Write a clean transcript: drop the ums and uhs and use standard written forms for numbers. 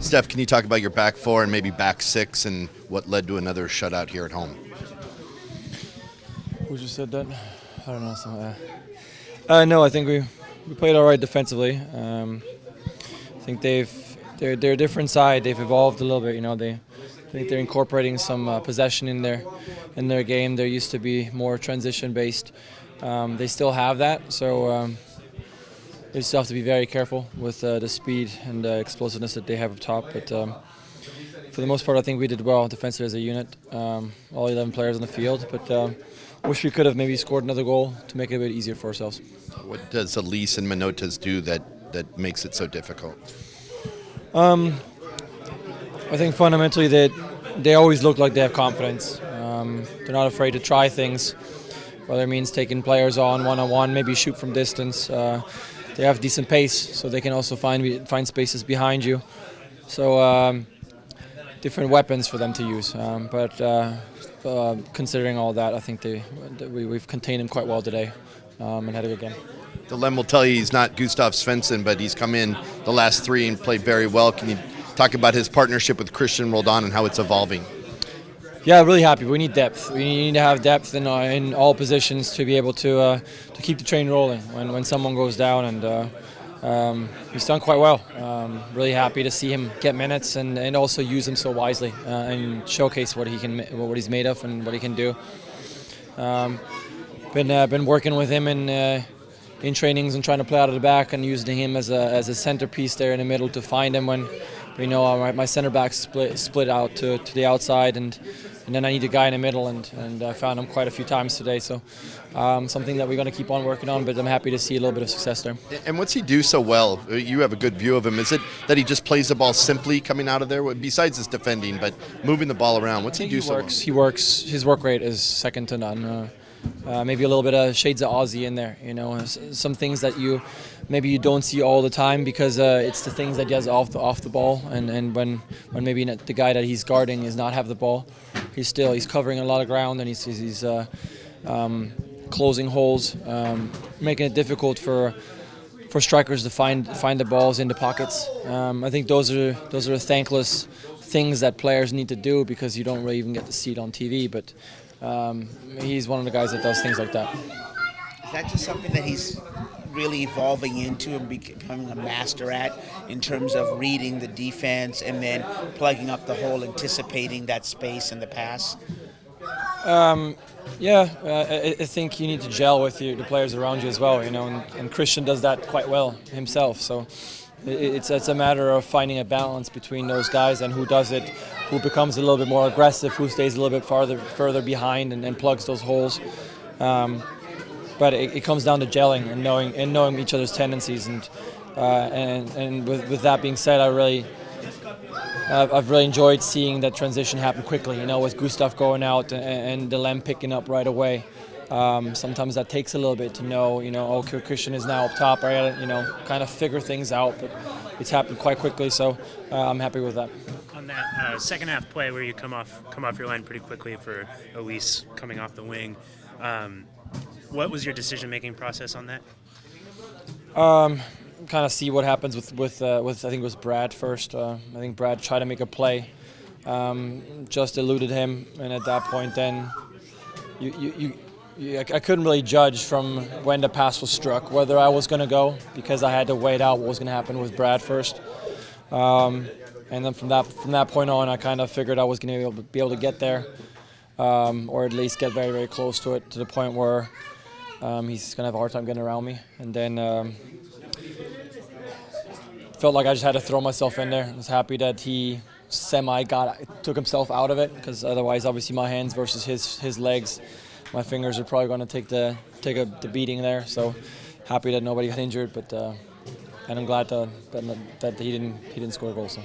Steph, can you talk about your back four and maybe back six and what led to another shutout here at home? Who just said that? I don't know. No, I think we played all right defensively. I think they're a different side. They've evolved a little bit. I think they're incorporating some possession in their game. They used to be more transition based. They still have that, so they still have to be very careful with the speed and explosiveness that they have up top. But for the most part, I think we did well defensively as a unit. All 11 players on the field, but. Wish we could have maybe scored another goal to make it a bit easier for ourselves. What does Elise and Manotas do that makes it so difficult? I think fundamentally they always look like they have confidence. They're not afraid to try things, whether it means taking players on one-on-one, maybe shoot from distance. They have decent pace, so they can also find spaces behind you. So different weapons for them to use, but considering all that, I think we've contained him quite well today and had a good game. The Lem will tell you he's not Gustav Svensson, but he's come in the last three and played very well. Can you talk about his partnership with Christian Roldan and how it's evolving? Yeah, really happy. We need depth. We need to have depth in all positions to be able to keep the train rolling when someone goes down, and he's done quite well. Really happy to see him get minutes and also use them so wisely and showcase what he's made of and what he can do. Been working with him in trainings and trying to play out of the back and using him as a centerpiece there in the middle to find him when my center back split out to the outside and then I need a guy in the middle, and I found him quite a few times today. So something that we're going to keep on working on, but I'm happy to see a little bit of success there. And what's he do so well? You have a good view of him. Is it that he just plays the ball simply coming out of there, besides his defending, but moving the ball around? What's he do so well? He works. His work rate is second to none. Maybe a little bit of shades of Aussie in there. Some things that you don't see all the time because it's the things that he does off the ball, and when maybe the guy that he's guarding is not have the ball, he's covering a lot of ground and he's closing holes, making it difficult for strikers to find the balls in the pockets. I think those are thankless things that players need to do because you don't really even get to see it on TV, but. He's one of the guys that does things like that. Is that just something that he's really evolving into and becoming a master at in terms of reading the defense and then plugging up the hole, anticipating that space in the pass? I think you need to gel with the players around you as well, and Christian does that quite well himself. So it's a matter of finding a balance between those guys and who does it, who becomes a little bit more aggressive, who stays a little bit further behind and plugs those holes. But it comes down to gelling and knowing each other's tendencies. And with that being said, I've really enjoyed seeing that transition happen quickly. With Gustav going out and the Lem picking up right away. Sometimes that takes a little bit to know, Christian is now up top. I gotta, kind of figure things out, but it's happened quite quickly, so I'm happy with that. On that second half play where you come off your line pretty quickly for Elise coming off the wing, what was your decision-making process on that? Kind of see what happens with I think it was Brad first. I think Brad tried to make a play, just eluded him, and at that point, then I couldn't really judge from when the pass was struck whether I was going to go because I had to wait out what was going to happen with Brad first. And then from that point on, I kind of figured I was going to be able to get there, or at least get very, very close to it, to the point where he's going to have a hard time getting around me. And then felt like I just had to throw myself in there. I was happy that he took himself out of it, because otherwise, obviously, my hands versus his legs, my fingers are probably going to take the beating there. So happy that nobody got injured, but and I'm glad that he didn't score a goal. So.